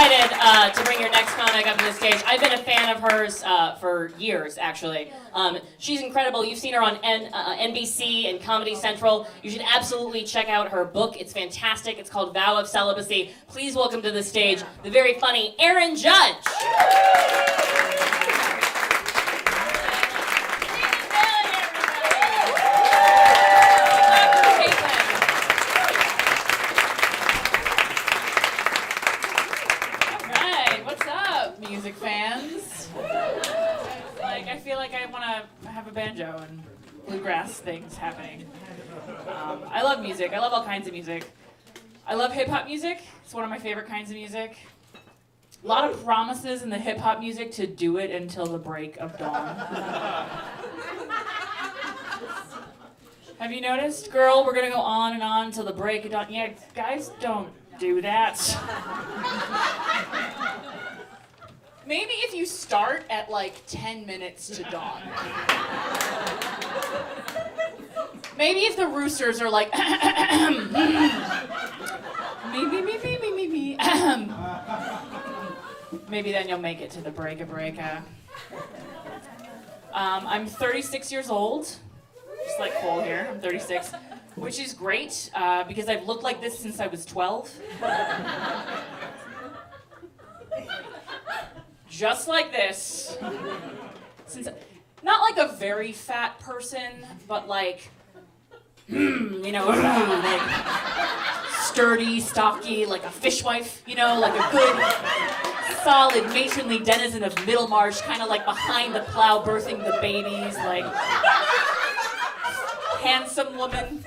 excited to bring your next comic up to the stage. I've been a fan of hers for years, actually. She's incredible. You've seen her on NBC and Comedy Central. You should absolutely check out her book. It's fantastic. It's called Vow of Celibacy. Please welcome to the stage the very funny Erin Judge. Music fans. I feel like I want to have a banjo and bluegrass things happening. I love music. I love all kinds of music. I love hip-hop music. It's one of my favorite kinds of music. A lot of promises in the hip-hop music to do it until the break of dawn. Have you noticed? Girl, we're going to go on and on till the break of dawn. Yeah, guys don't do that. Maybe if you start at 10 minutes to dawn. Maybe if the roosters are like, me. Maybe then you'll make it to the break of breaka. I'm 36 years old, just like Cole here. I'm 36, which is great because I've looked like this since I was 12. Just like this. Not like a very fat person, but sturdy, stocky, like a fishwife, like a good, solid, matronly denizen of Middlemarch, kind of like behind the plow birthing the babies, handsome woman.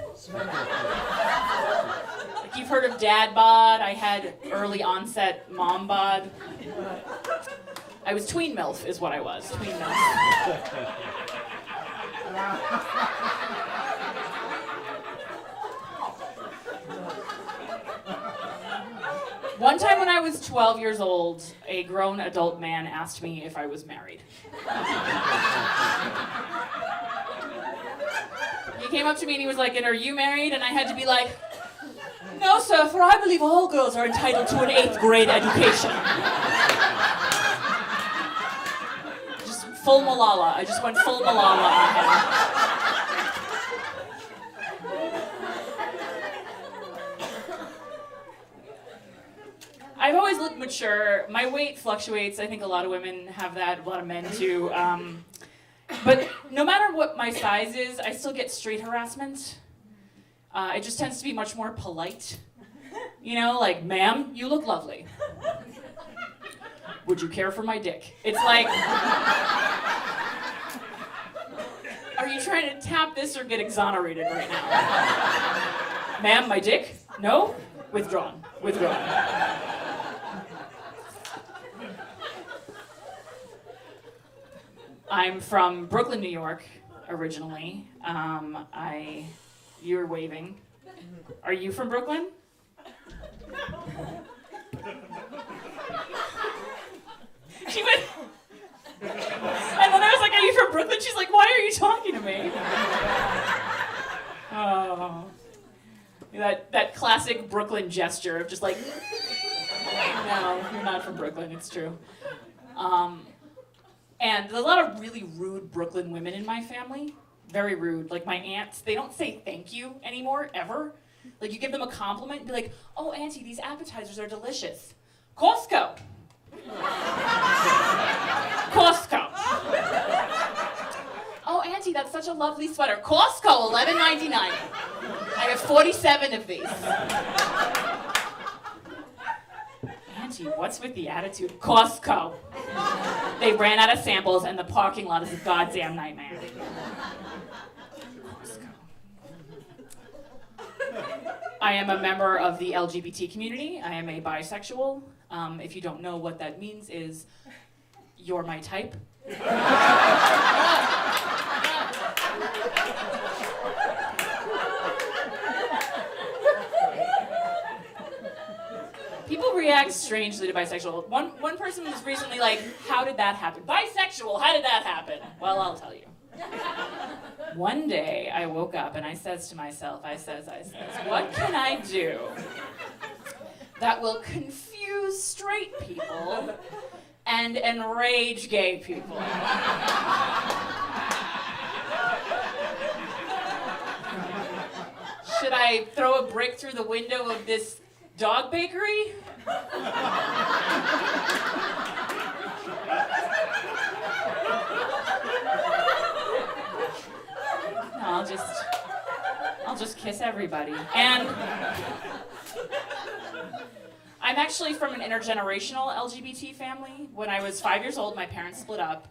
You've heard of dad bod. I had early onset mom bod. I was tween MILF is what I was, tween MILF. One time when I was 12 years old, a grown adult man asked me if I was married. He came up to me and he was like, "And are you married?" And I had to be like, "No, sir, for I believe all girls are entitled to an 8th grade education." Full Malala. I just went full Malala on him. I've always looked mature. My weight fluctuates. I think a lot of women have that, a lot of men too. But no matter what my size is, I still get street harassment. It just tends to be much more polite. "Ma'am, you look lovely. Would you care for my dick?" It's like, are you trying to tap this or get exonerated right now? "Ma'am, my dick? No? Withdrawn. I'm from Brooklyn, New York, originally. You're waving. Are you from Brooklyn? She went, and then I was like, "Are you from Brooklyn?" She's like, "Why are you talking to me?" Oh, that classic Brooklyn gesture of just like, "No, you're not from Brooklyn, it's true." And there's a lot of really rude Brooklyn women in my family, very rude. Like my aunts, they don't say thank you anymore, ever. Like you give them a compliment and be like, "Oh, auntie, these appetizers are delicious." Costco. Costco. "Oh, auntie, that's such a lovely sweater." Costco, $11.99. I have 47 of these. "Auntie, what's with the attitude?" Costco. They ran out of samples and the parking lot is a goddamn nightmare. Costco. I am a member of the LGBT community. I am a bisexual. If you don't know what that means is, you're my type. People react strangely to bisexual. One person was recently like, "How did that happen?" Bisexual, how did that happen? Well, I'll tell you. One day I woke up and I says to myself, I says, what can I do that will confuse expose straight people and enrage gay people. Should I throw a brick through the window of this dog bakery? No, I'll just kiss everybody. And I'm actually from an intergenerational LGBT family. When I was 5 years old, my parents split up.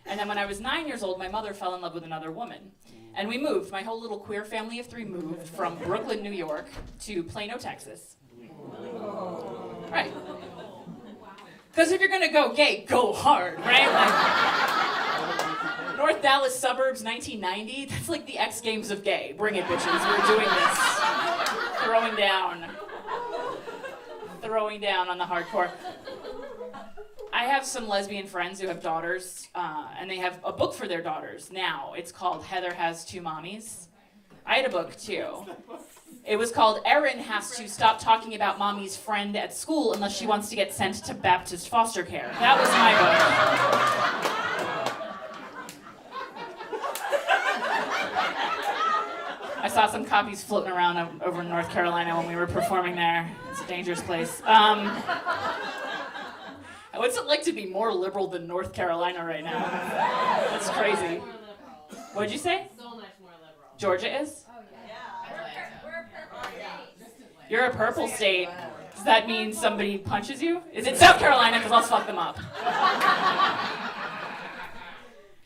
And then when I was 9 years old, my mother fell in love with another woman. And we moved. My whole little queer family of 3 moved from Brooklyn, New York to Plano, Texas. Right. Because if you're gonna go gay, go hard, right? Like, North Dallas suburbs, 1990, that's like the X Games of gay. Bring it, bitches, we're doing this. Throwing down on the hardcore. I have some lesbian friends who have daughters, and they have a book for their daughters now. It's called Heather Has Two Mommies. I had a book too. It was called Erin Has to Stop Talking About Mommy's Friend at School Unless She Wants to Get Sent to Baptist Foster Care. That was my book. I saw some copies floating around over in North Carolina when we were performing there. It's a dangerous place. What's it like to be more liberal than North Carolina right now? That's crazy. What'd you say? So much more liberal. Georgia is? Oh, yeah. We're a purple state. You're a purple state. Does that mean somebody punches you? Is it South Carolina? Because I'll fuck them up.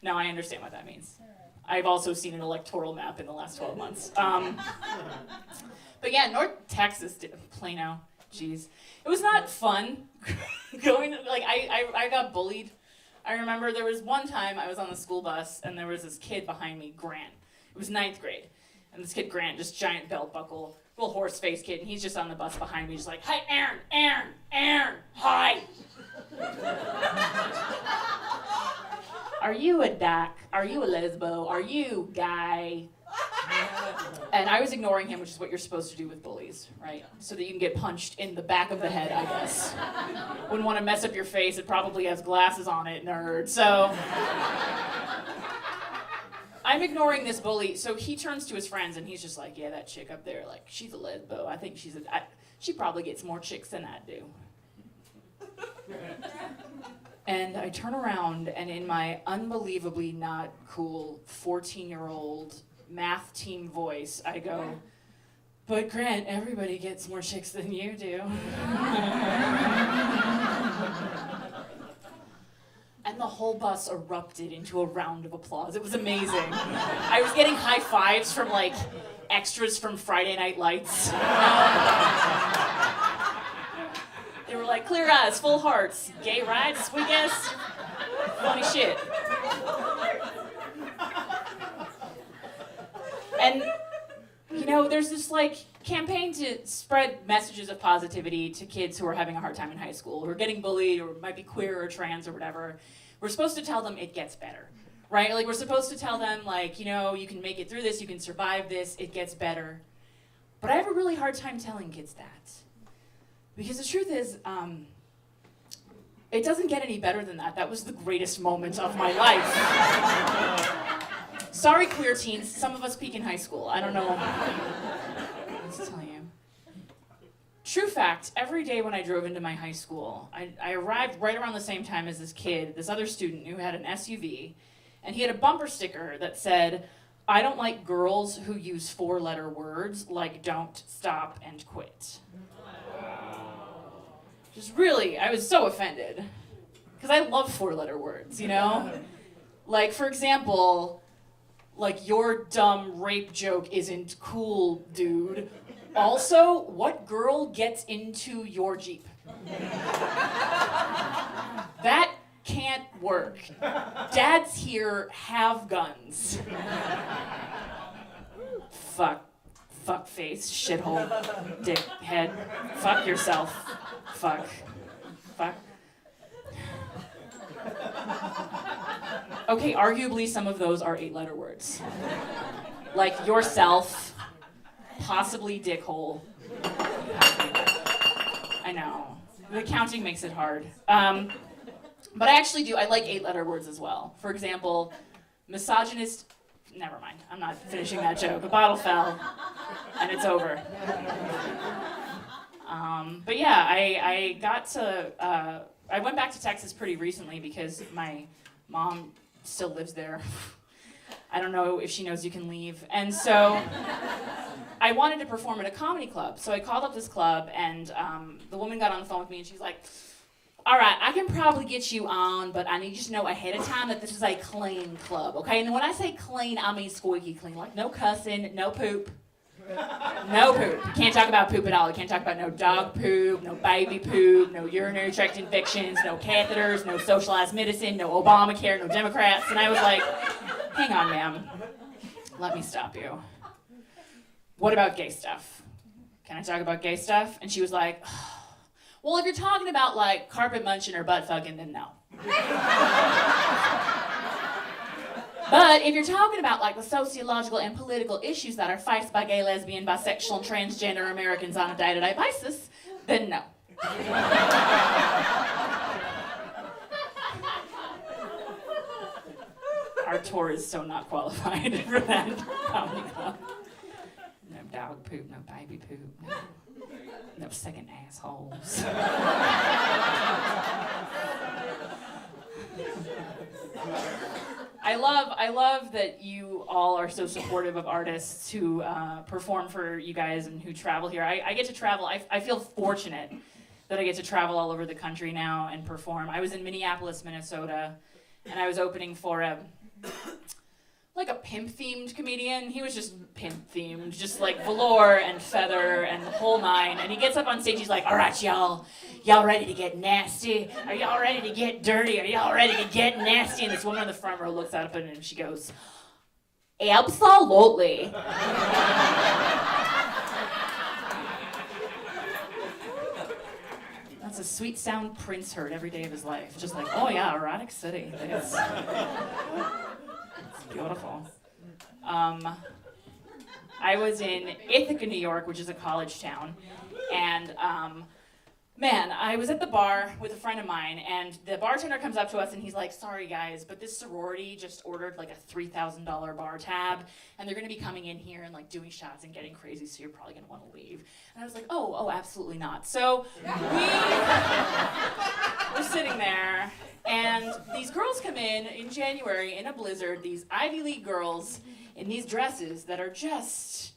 No, I understand what that means. I've also seen an electoral map in the last 12 months. But yeah, North Texas, Plano, jeez. It was not fun going, like, I got bullied. I remember there was one time I was on the school bus and there was this kid behind me, Grant. It was 9th grade. And this kid, Grant, just giant belt buckle, little horse-faced kid, and he's just on the bus behind me, just like, "Hi, Erin, hi." Are you a doc? Are you a lesbo? Are you guy? And I was ignoring him, which is what you're supposed to do with bullies, right? So that you can get punched in the back of the head, I guess. Wouldn't want to mess up your face. It probably has glasses on it, nerd. So I'm ignoring this bully. So he turns to his friends and he's just like, "Yeah, that chick up there, like, she's a lesbo. I think she probably gets more chicks than I do." And I turn around and in my unbelievably not cool 14-year-old math team voice, I go, "But Grant, everybody gets more chicks than you do." And the whole bus erupted into a round of applause. It was amazing. I was getting high fives from like extras from Friday Night Lights. They were like, "Clear eyes, full hearts, gay rights, we guess." Funny shit. And, you know, there's this, like, campaign to spread messages of positivity to kids who are having a hard time in high school, who are getting bullied, or might be queer or trans or whatever. We're supposed to tell them it gets better, right? Like, we're supposed to tell them, like, you know, you can make it through this, you can survive this, it gets better. But I have a really hard time telling kids that. Because the truth is, it doesn't get any better than that. That was the greatest moment of my life. Sorry, queer teens. Some of us peak in high school. I don't know what to tell you. True fact, every day when I drove into my high school, I arrived right around the same time as this kid, this other student who had an SUV, and he had a bumper sticker that said, "I don't like girls who use 4-letter words like don't, stop, and quit." Just really, I was so offended. Because I love 4-letter words, you know? Like, for example, like, "Your dumb rape joke isn't cool, dude. Also, what girl gets into your Jeep?" That can't work. Dads here have guns. Fuck face, shithole, dickhead. Fuck yourself. Fuck. Okay, arguably some of those are 8-letter words. Like yourself, possibly dickhole. I know. The counting makes it hard. But I actually do. I like 8-letter words as well. For example, misogynist. Never mind. I'm not finishing that joke. A bottle fell, and it's over. But yeah, I got to. I went back to Texas pretty recently because my mom still lives there. I don't know if she knows you can leave, and so I wanted to perform at a comedy club. So I called up this club, and the woman got on the phone with me, and she's like, all right, I can probably get you on, but I need you to know ahead of time that this is a clean club, okay? And when I say clean, I mean squeaky clean. Like no cussing, no poop. No poop. You can't talk about poop at all. You can't talk about no dog poop, no baby poop, no urinary tract infections, no catheters, no socialized medicine, no Obamacare, no Democrats. And I was like, hang on, ma'am. Let me stop you. What about gay stuff? Can I talk about gay stuff? And she was like, well, if you're talking about like carpet munching or butt fucking, then no. But if you're talking about like the sociological and political issues that are faced by gay, lesbian, bisexual, and transgender Americans on a day-to-day basis, then no. Our tour is so not qualified for that comedy club. No dog poop, no baby poop, no second assholes. I love that you all are so supportive of artists who perform for you guys and who travel here. I get to travel. I feel fortunate that I get to travel all over the country now and perform. I was in Minneapolis, Minnesota, and I was opening for a pimp-themed comedian. He was just pimp-themed, just like velour and feather and the whole nine. And he gets up on stage, he's like, all right, y'all ready to get nasty? Are y'all ready to get dirty? Are y'all ready to get nasty? And this woman in the front row looks up at him and she goes, absolutely. That's a sweet sound Prince heard every day of his life. Just like, oh yeah, erotic city. It's beautiful. I was in Ithaca, New York, which is a college town, and man, I was at the bar with a friend of mine, and the bartender comes up to us and he's like, sorry guys, but this sorority just ordered like a $3,000 bar tab, and they're gonna be coming in here and like doing shots and getting crazy, so you're probably gonna wanna leave. And I was like, oh, absolutely not. So we're sitting there, and these girls come in January in a blizzard, these Ivy League girls in these dresses that are just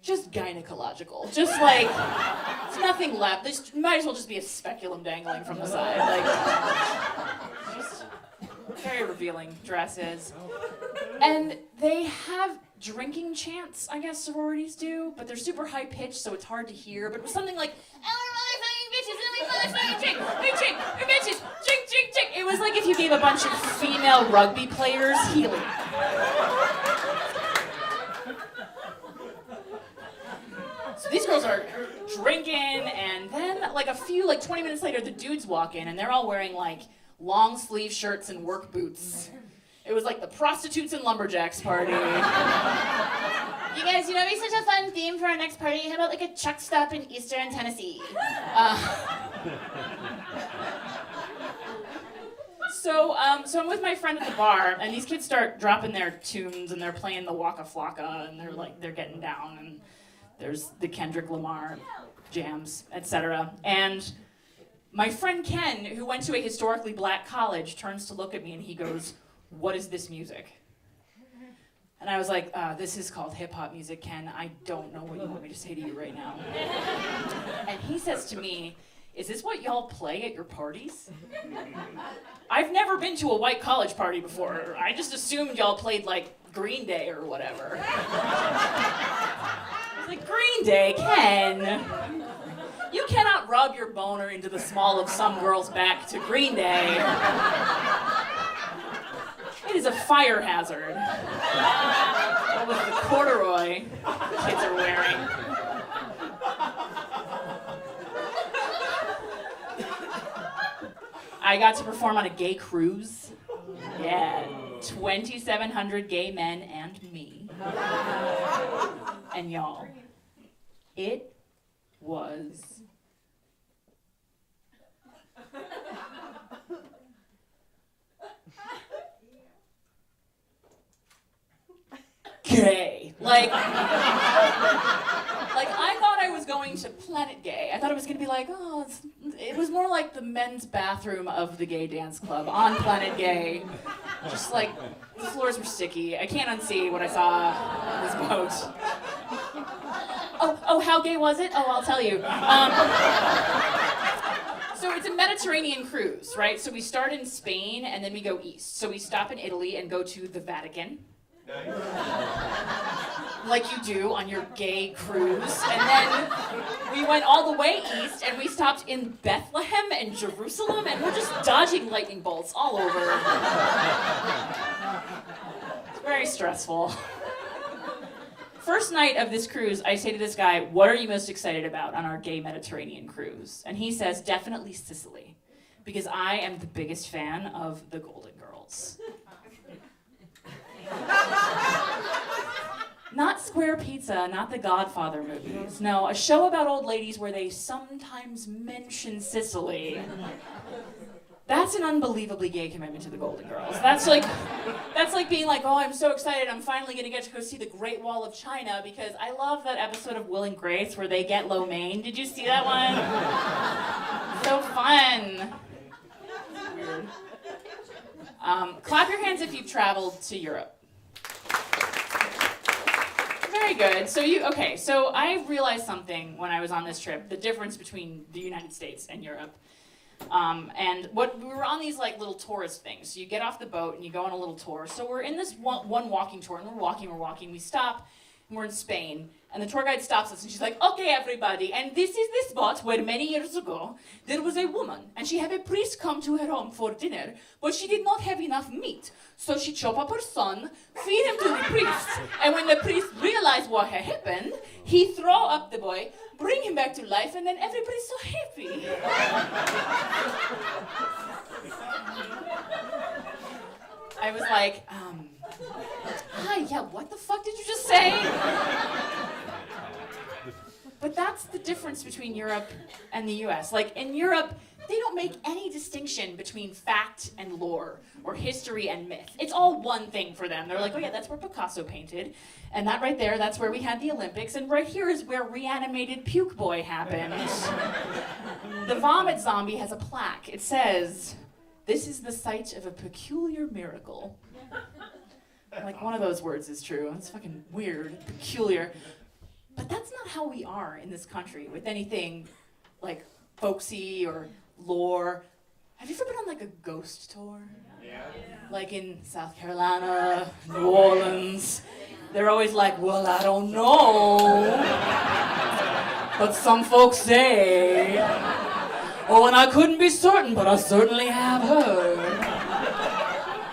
gynecological. Just like, there's nothing left. This might as well just be a speculum dangling from the side. Like, just very revealing dresses. And they have drinking chants, I guess sororities do, but they're super high pitched, so it's hard to hear. But it was something like, it was like if you gave a bunch of female rugby players healing. So these girls are drinking, and then like 20 minutes later, the dudes walk in, and they're all wearing like long sleeve shirts and work boots. It was like the prostitutes and lumberjacks party. You guys, it'd be such a fun theme for our next party. How about like a truck stop in Eastern Tennessee? So I'm with my friend at the bar, and these kids start dropping their tunes, and they're playing the Waka Flocka, and they're getting down, and there's the Kendrick Lamar jams, etc. And my friend Ken, who went to a historically black college, turns to look at me and he goes, what is this music? And I was like, this is called hip-hop music, Ken. I don't know what you want me to say to you right now. And he says to me, is this what y'all play at your parties? I've never been to a white college party before. I just assumed y'all played like Green Day or whatever. I was like, Green Day, Ken. You cannot rub your boner into the small of some girl's back to Green Day. It is a fire hazard. What with the corduroy kids are wearing. I got to perform on a gay cruise. Yeah, 2,700 gay men and me. And y'all, it was I thought I was going to Planet Gay. I thought it was going to be like, it was more like the men's bathroom of the gay dance club on Planet Gay. Just like, the floors were sticky. I can't unsee what I saw on this boat. Oh, how gay was it? Oh, I'll tell you. So it's a Mediterranean cruise, right? So we start in Spain and then we go east. So we stop in Italy and go to the Vatican. Like you do on your gay cruise. And then we went all the way east and we stopped in Bethlehem and Jerusalem and we're just dodging lightning bolts all over. It's very stressful. First night of this cruise, I say to this guy, what are you most excited about on our gay Mediterranean cruise? And he says, definitely Sicily, because I am the biggest fan of the Golden Girls. Not Square Pizza, not the Godfather movies. No, a show about old ladies where they sometimes mention Sicily. That's an unbelievably gay commitment to the Golden Girls. That's like being like, oh, I'm so excited, I'm finally gonna get to go see the Great Wall of China because I love that episode of Will and Grace where they get lo mein. Did you see that one? So fun. Weird. Clap your hands if you've traveled to Europe. Very good. So I realized something when I was on this trip, the difference between the United States and Europe. And we were on these like little tourist things. So you get off the boat and you go on a little tour. So we're in this one walking tour and we're walking. We stop and we're in Spain. And the tour guide stops us and she's like, okay, everybody. And this is the spot where many years ago there was a woman and she had a priest come to her home for dinner, but she did not have enough meat. So she chopped up her son, feed him to the priest. And when the priest realized what had happened, he threw up the boy, bring him back to life, and then everybody's so happy. I was like, hi, yeah, what the fuck did you just say? But that's the difference between Europe and the US. Like, in Europe, they don't make any distinction between fact and lore, or history and myth. It's all one thing for them. They're like, oh yeah, that's where Picasso painted, and that right there, that's where we had the Olympics, and right here is where Reanimated Puke Boy happened. The Vomit Zombie has a plaque. It says, this is the site of a peculiar miracle. Like, one of those words is true. It's fucking weird, peculiar. But that's not how we are in this country with anything like folksy or lore. Have you ever been on like a ghost tour? Yeah. Like in South Carolina, New Orleans. They're always like, well, I don't know. But some folks say. Oh, and I couldn't be certain, but I certainly have heard.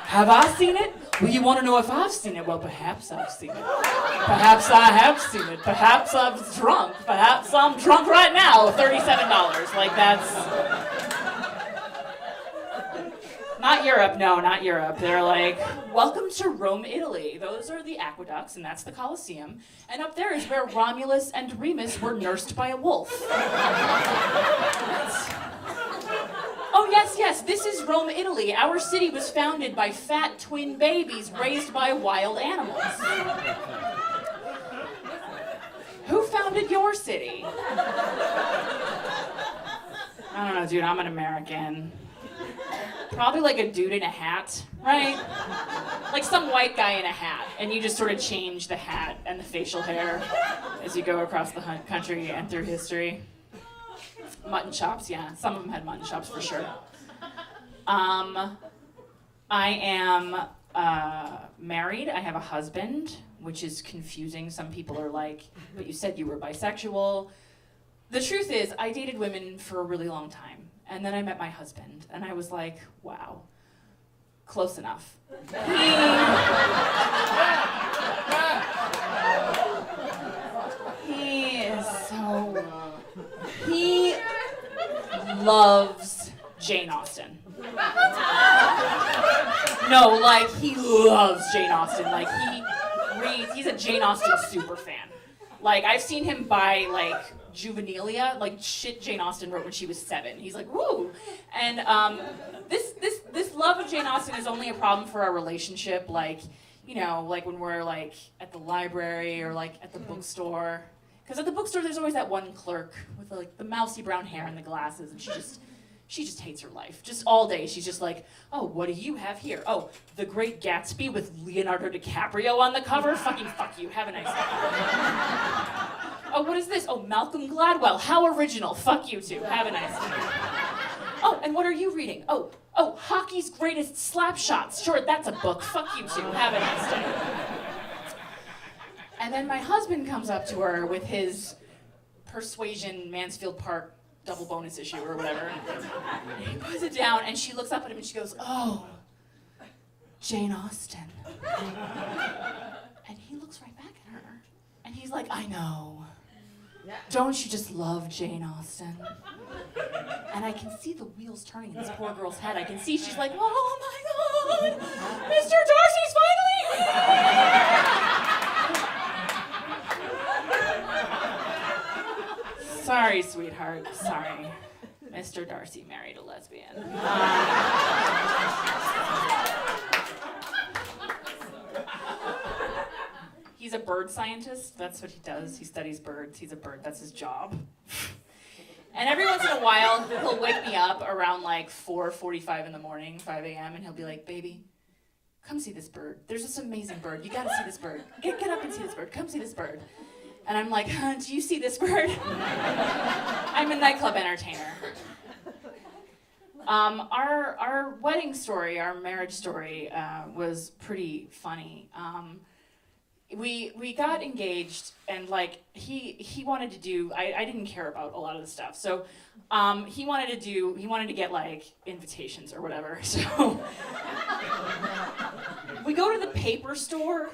Have I seen it? Well, you want to know if I've seen it? Well, perhaps I've seen it. Perhaps I have seen it. Perhaps I'm drunk. Perhaps I'm drunk right now. $37. Like, that's... Not Europe, no, not Europe. They're like, welcome to Rome, Italy. Those are the aqueducts, and that's the Colosseum. And up there is where Romulus and Remus were nursed by a wolf. Oh, yes, this is Rome, Italy. Our city was founded by fat twin babies raised by wild animals. Who founded your city? I don't know, dude, I'm an American. Probably like a dude in a hat, right? Like some white guy in a hat, and you just sort of change the hat and the facial hair as you go across the country and through history. Mutton chops, yeah. Some of them had mutton chops for sure. I am married. I have a husband, which is confusing. Some people are like, but you said you were bisexual. The truth is, I dated women for a really long time. And then I met my husband, and I was like, wow, close enough. He loves Jane Austen. No, like, he loves Jane Austen. Like, he's a Jane Austen super fan. Like, I've seen him buy, like, Juvenilia, like shit Jane Austen wrote when she was 7. He's like, woo! And this love of Jane Austen is only a problem for our relationship. Like, you know, like when we're like at the library or like at the bookstore. Because at the bookstore, there's always that one clerk with like the mousy brown hair and the glasses, and she just hates her life. Just all day, she's just like, oh, what do you have here? Oh, The Great Gatsby with Leonardo DiCaprio on the cover? Fucking fuck you, have a nice day. Oh, what is this? Oh, Malcolm Gladwell, how original, fuck you too, have a nice day. Oh, and what are you reading? Oh, Hockey's Greatest Slap Shots. Sure, that's a book, fuck you too, have a nice day. And then my husband comes up to her with his Persuasion Mansfield Park double bonus issue or whatever. And he puts it down and she looks up at him and she goes, oh, Jane Austen. And he looks right back at her and he's like, I know. Don't you just love Jane Austen? And I can see the wheels turning in this poor girl's head. I can see she's like, oh my God, Mr. Darcy's finally Sorry, sweetheart, sorry. Mr. Darcy married a lesbian. He's a bird scientist, that's what he does. He studies birds, he's a bird, that's his job. And every once in a while, he'll wake me up around like 4:45 in the morning, 5 a.m., and he'll be like, baby, come see this bird. There's this amazing bird, you gotta see this bird. Get up and see this bird, come see this bird. And I'm like, do you see this bird? I'm a nightclub entertainer. Our wedding story, our marriage story, was pretty funny. We got engaged, and like he wanted to do. I didn't care about a lot of the stuff, so he wanted to get like invitations or whatever. So we go to the paper store.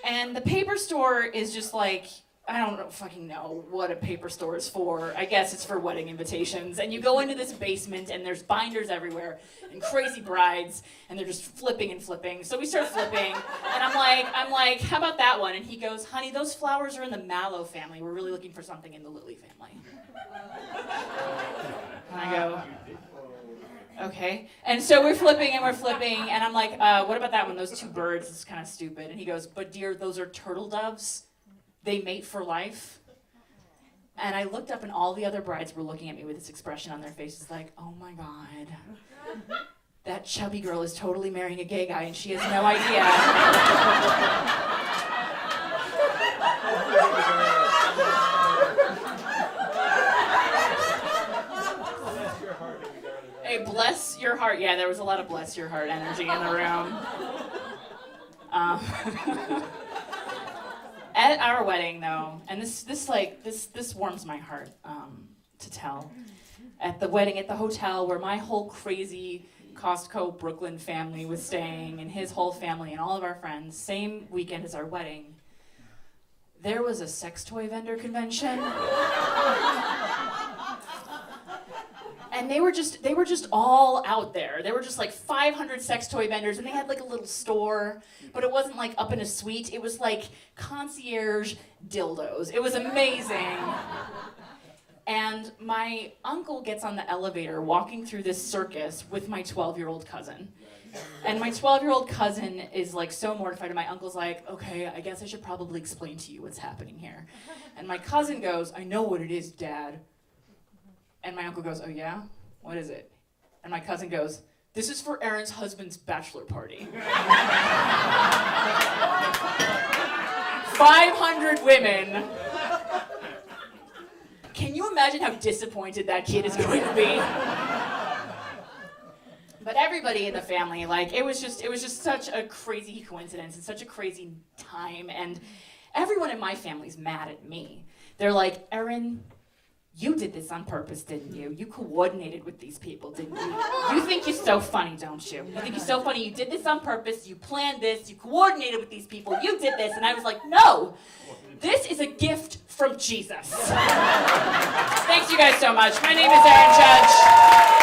And the paper store is just like, I don't fucking know what a paper store is for. I guess it's for wedding invitations. And you go into this basement and there's binders everywhere and crazy brides and they're just flipping and flipping. So we start flipping and I'm like, how about that one? And he goes, honey, those flowers are in the mallow family. We're really looking for something in the lily family. And I go, okay. And so we're flipping and I'm like, what about that one? Those two birds is kind of stupid. And he goes, but dear, those are turtle doves. They mate for life. And I looked up and all the other brides were looking at me with this expression on their faces like, oh my God, that chubby girl is totally marrying a gay guy and she has no idea. Hey, bless your heart. Yeah, there was a lot of bless your heart energy in the room. At our wedding, though, and this warms my heart to tell. At the wedding at the hotel where my whole crazy Costco Brooklyn family was staying, and his whole family and all of our friends, same weekend as our wedding, there was a sex toy vendor convention. And they were just all out there. There were just like 500 sex toy vendors, and they had like a little store, but it wasn't like up in a suite. It was like concierge dildos. It was amazing. And my uncle gets on the elevator walking through this circus with my 12-year-old cousin. And my 12-year-old cousin is like so mortified, and my uncle's like, okay, I guess I should probably explain to you what's happening here. And my cousin goes, I know what it is, Dad. And my uncle goes, oh yeah? What is it? And my cousin goes, this is for Erin's husband's bachelor party. 500 women. Can you imagine how disappointed that kid is going to be? But everybody in the family, like, it was just such a crazy coincidence and such a crazy time. And everyone in my family's mad at me. They're like, Erin, you did this on purpose, didn't you? You coordinated with these people, didn't you? You think you're so funny, don't you? You think you're so funny. You did this on purpose. You planned this. You coordinated with these people. You did this. And I was like, no, this is a gift from Jesus. Thanks you guys so much. My name is Erin Judge.